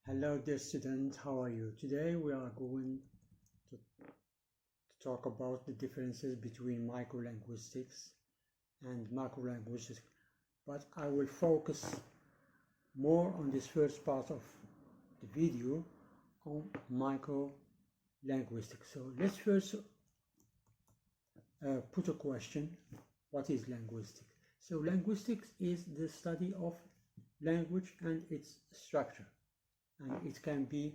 Hello dear students, how are you? Today we are going to talk about the differences between microlinguistics and macrolinguistics, but I will focus more on this first part of the video on microlinguistics. So let's first put a question: what is linguistics? So linguistics is the study of language and its structure, and it can be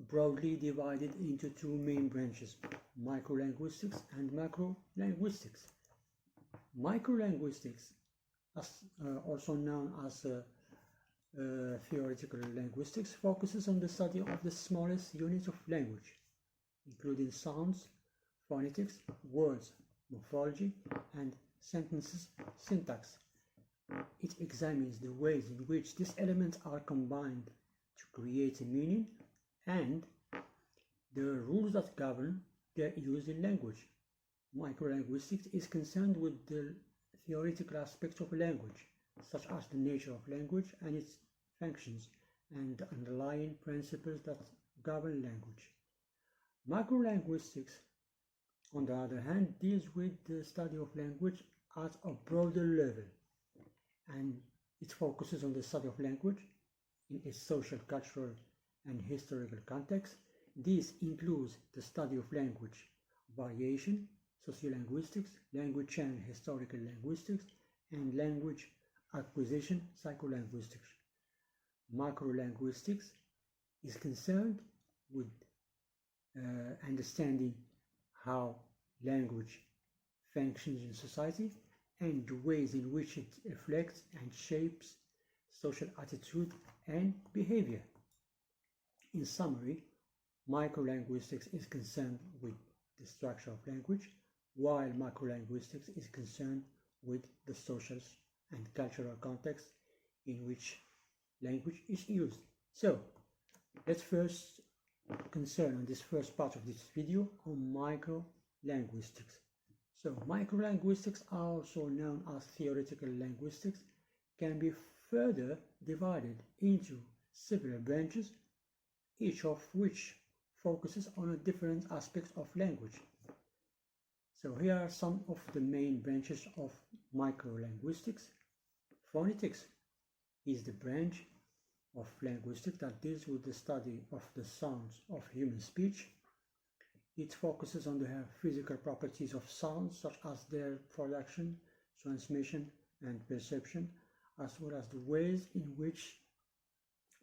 broadly divided into two main branches: microlinguistics and macrolinguistics. Microlinguistics, also known as theoretical linguistics, focuses on the study of the smallest units of language, including sounds, phonetics, words, morphology, and sentences syntax. It examines the ways in which these elements are combined to create a meaning and the rules that govern their use in language. Microlinguistics is concerned with the theoretical aspects of language, such as the nature of language and its functions and the underlying principles that govern language. Macrolinguistics, on the other hand, deals with the study of language at a broader level, and it focuses on the study of language in its social, cultural, and historical context. This includes the study of language variation, sociolinguistics, language and historical linguistics, and language acquisition, psycholinguistics. Macrolinguistics is concerned with understanding how language functions in society and the ways in which it reflects and shapes social attitude and behavior. In summary, microlinguistics is concerned with the structure of language, while macrolinguistics is concerned with the social and cultural context in which language is used. So, let's first concern on this first part of this video on microlinguistics. So, microlinguistics, also known as theoretical linguistics, can be further divided into several branches, each of which focuses on a different aspect of language. So here are some of the main branches of microlinguistics. Phonetics is the branch of linguistics that deals with the study of the sounds of human speech. It focuses on the physical properties of sounds, such as their production, transmission, and perception, as well as the ways in which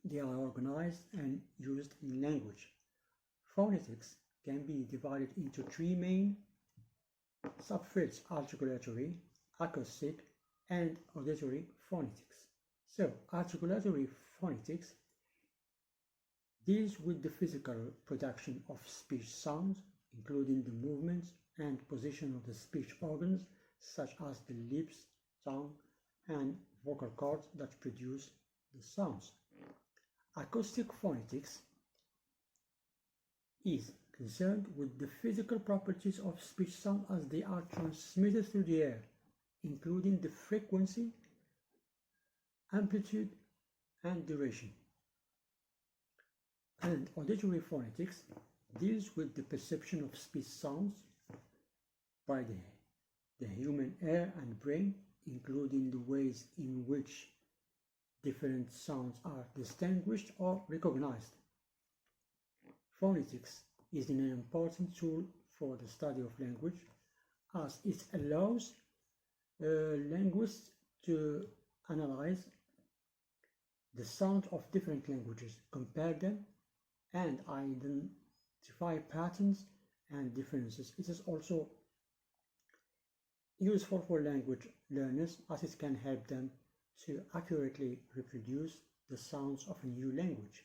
they are organized and used in language. Phonetics can be divided into three main subfields: articulatory, acoustic, and auditory phonetics. So, articulatory phonetics deals with the physical production of speech sounds, including the movements and position of the speech organs, such as the lips, tongue, and vocal cords that produce the sounds. Acoustic phonetics is concerned with the physical properties of speech sound as they are transmitted through the air, including the frequency, amplitude, and duration. And auditory phonetics deals with the perception of speech sounds by the human ear and brain, including the ways in which different sounds are distinguished or recognized. Phonetics is an important tool for the study of language, as it allows linguists to analyze the sound of different languages, compare them, and identify patterns and differences. It is also useful for language learners, as it can help them to accurately reproduce the sounds of a new language.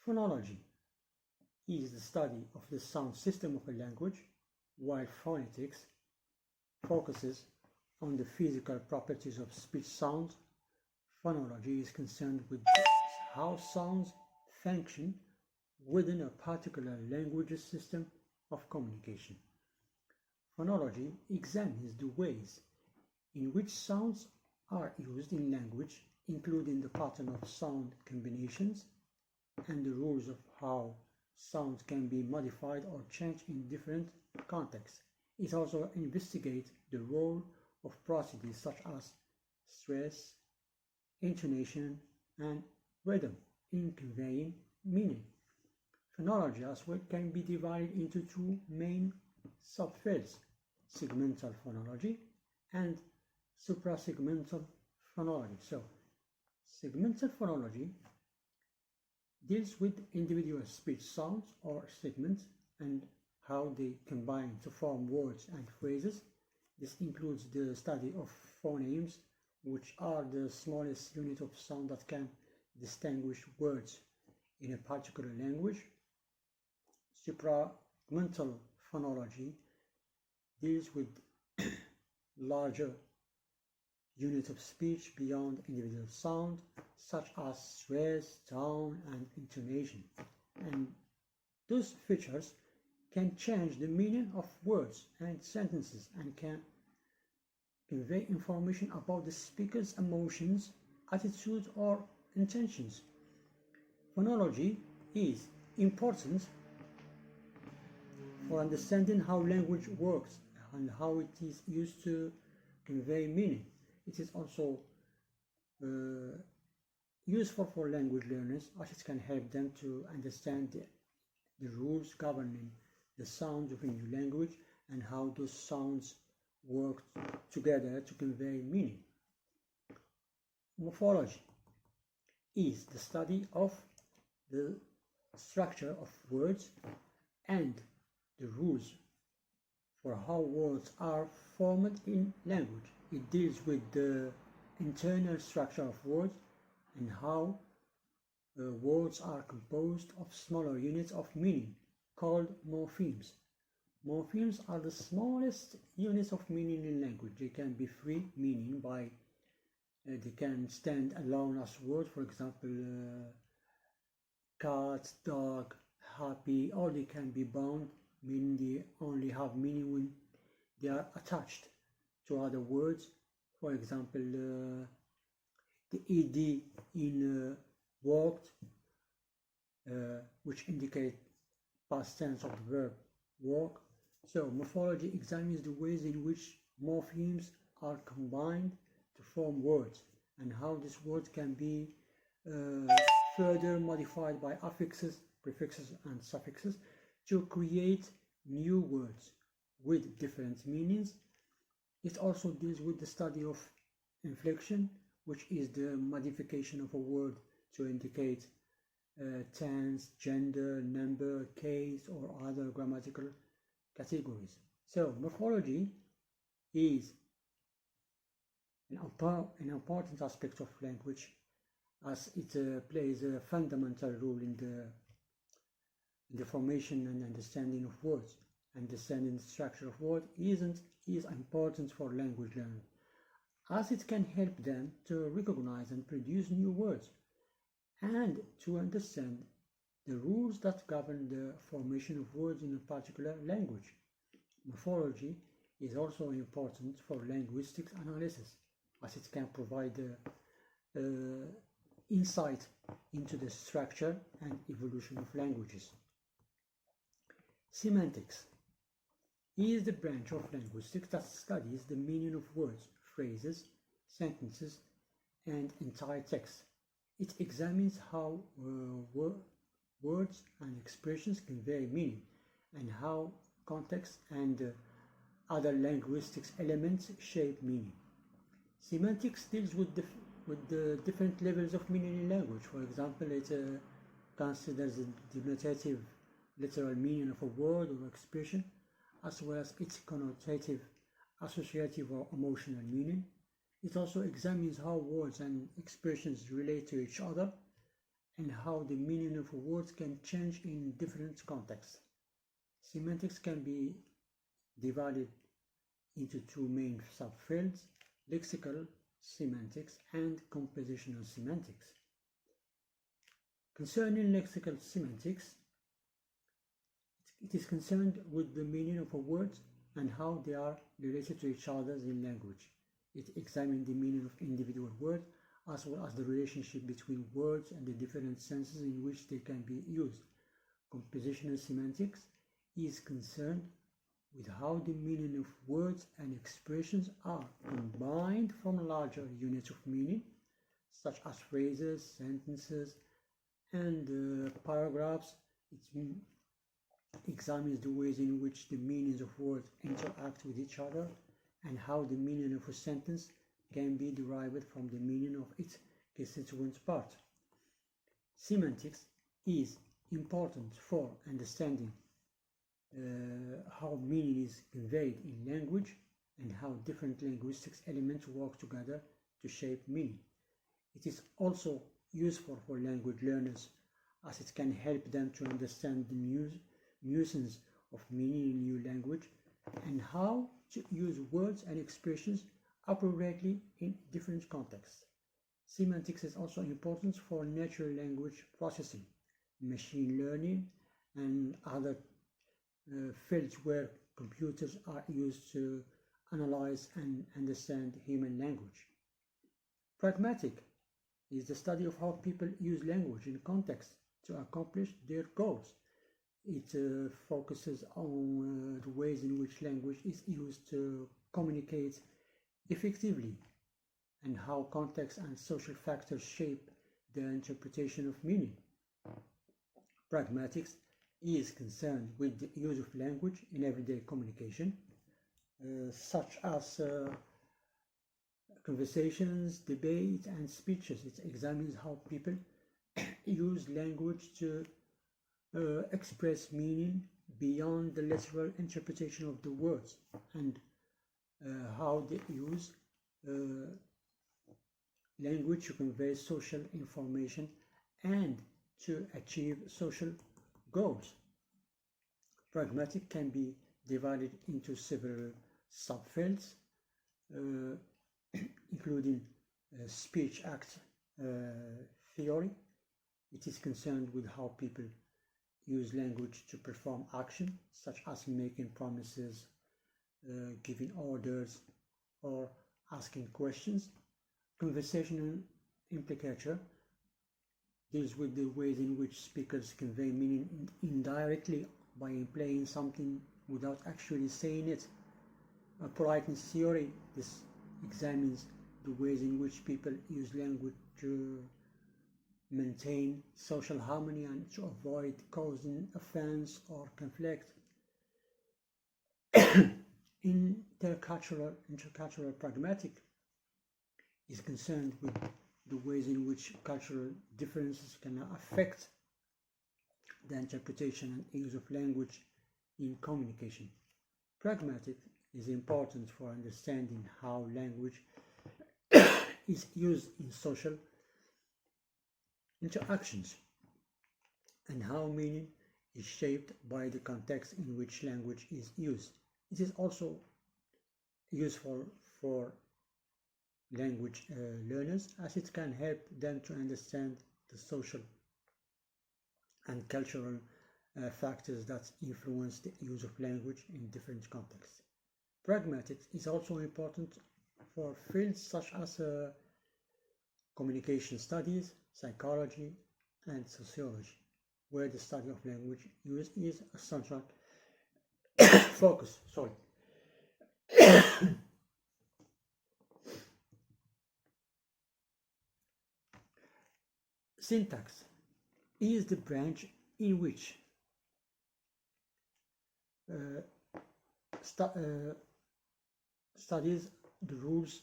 Phonology is the study of the sound system of a language, while phonetics focuses on the physical properties of speech sounds. Phonology is concerned with how sounds function within a particular language system of communication. Phonology examines the ways in which sounds are used in language, including the pattern of sound combinations and the rules of how sounds can be modified or changed in different contexts. It also investigates the role of processes such as stress, intonation, and rhythm in conveying meaning. Phonology as well can be divided into two main subfields: segmental phonology and suprasegmental phonology. So, segmental phonology deals with individual speech sounds or segments and how they combine to form words and phrases. This includes the study of phonemes, which are the smallest unit of sound that can distinguish words in a particular language. Suprasegmental phonology deals with larger units of speech beyond individual sound, such as stress, tone, and intonation. And those features can change the meaning of words and sentences and can convey information about the speaker's emotions, attitudes, or intentions. Phonology is important for understanding how language works and how it is used to convey meaning. It is also useful for language learners, as it can help them to understand the rules governing the sounds of a new language and how those sounds work together to convey meaning. Morphology is the study of the structure of words and the rules for how words are formed in language. It deals with the internal structure of words and how words are composed of smaller units of meaning called morphemes. Morphemes are the smallest units of meaning in language. They can be free meaning by they can stand alone as words, for example, cat, dog, happy, or they can be bound, meaning they only have meaning when they are attached to other words. For example, the ed in walked, which indicate past tense of the verb walk. So morphology examines the ways in which morphemes are combined to form words and how these words can be further modified by affixes, prefixes, and suffixes to create new words with different meanings. It also deals with the study of inflection, which is the modification of a word to indicate tense, gender, number, case, or other grammatical categories. So morphology is an important aspect of language, as it plays a fundamental role in the formation and understanding of words. Understanding the structure of words is important for language learning, as it can help them to recognize and produce new words and to understand the rules that govern the formation of words in a particular language. Morphology is also important for linguistics analysis, as it can provide insight into the structure and evolution of languages. Semantics is the branch of linguistics that studies the meaning of words, phrases, sentences, and entire texts. It examines how words and expressions convey meaning and how context and other linguistics elements shape meaning. Semantics deals with the different levels of meaning in language. For example, it considers the denotative literal meaning of a word or expression, as well as its connotative, associative, or emotional meaning. It also examines how words and expressions relate to each other and how the meaning of words can change in different contexts. Semantics can be divided into two main subfields: lexical semantics and compositional semantics. Concerning lexical semantics, it is concerned with the meaning of a word and how they are related to each other in language. It examines the meaning of individual words as well as the relationship between words and the different senses in which they can be used. Compositional semantics is concerned with how the meaning of words and expressions are combined from larger units of meaning, such as phrases, sentences, and paragraphs. It examines the ways in which the meanings of words interact with each other and how the meaning of a sentence can be derived from the meaning of its constituent part. Semantics is important for understanding how meaning is conveyed in language and how different linguistics elements work together to shape meaning. It is also useful for language learners as it can help them to understand the nuisance of meaning in new language and how to use words and expressions appropriately in different contexts. Semantics is also important for natural language processing, machine learning, and other fields where computers are used to analyze and understand human language. Pragmatic is the study of how people use language in context to accomplish their goals. It focuses on the ways in which language is used to communicate effectively and how context and social factors shape the interpretation of meaning. Pragmatics is concerned with the use of language in everyday communication, such as conversations, debate, and speeches. It examines how people use language to express meaning beyond the literal interpretation of the words and how they use language to convey social information and to achieve social goals. Pragmatic can be divided into several subfields, including speech act theory. It is concerned with how people use language to perform action, such as making promises, giving orders, or asking questions. Conversational implicature deals with the ways in which speakers convey meaning indirectly by implying something without actually saying it. Politeness theory, this examines the ways in which people use language to maintain social harmony and to avoid causing offense or conflict. Intercultural pragmatic is concerned with the ways in which cultural differences can affect the interpretation and use of language in communication. Pragmatic is important for understanding how language is used in social interactions and how meaning is shaped by the context in which language is used. It is also useful for language learners as it can help them to understand the social and cultural factors that influence the use of language in different contexts. Pragmatics is also important for fields such as communication studies, psychology, and sociology, where the study of language use is a central focus. Syntax is the branch in which studies the rules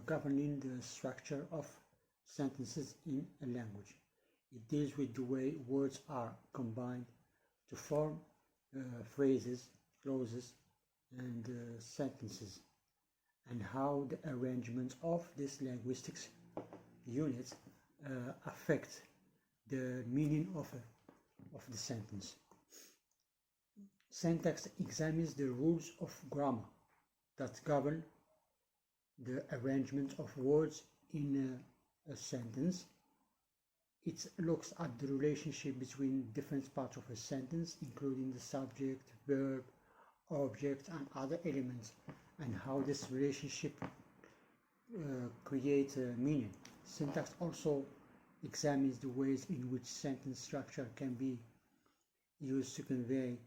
governing the structure of sentences in a language. It deals with the way words are combined to form phrases, clauses, and sentences, and how the arrangement of these linguistics units affect the meaning of the sentence. Syntax examines the rules of grammar that govern the arrangement of words in a sentence. It looks at the relationship between different parts of a sentence, including the subject, verb, object, and other elements, and how this relationship creates meaning. Syntax also examines the ways in which sentence structure can be used to convey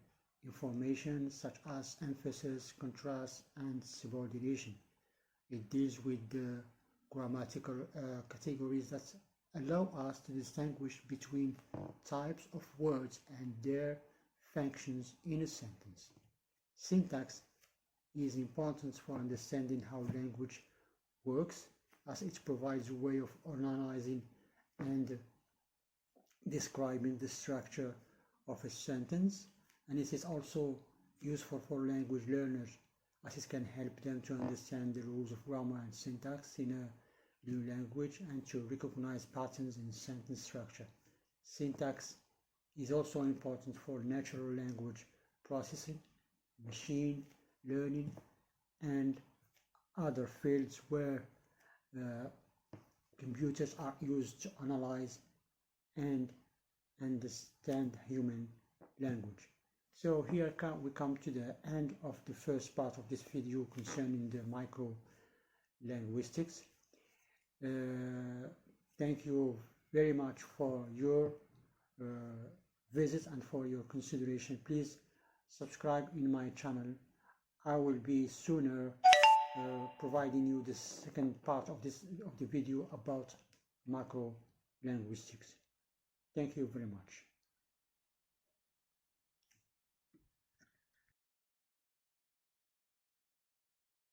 information such as emphasis, contrast, and subordination. It deals with the grammatical categories that allow us to distinguish between types of words and their functions in a sentence. Syntax is important for understanding how language works, as it provides a way of analyzing and describing the structure of a sentence, and it is also useful for language learners, as it can help them to understand the rules of grammar and syntax in a new language and to recognize patterns in sentence structure. Syntax is also important for natural language processing, machine learning, and other fields where computers are used to analyze and understand human language. So here we come to the end of the first part of this video concerning the micro linguistics. Thank you very much for your visit and for your consideration. Please subscribe in my channel. I will be sooner providing you the second part of the video about macro linguistics. Thank you very much.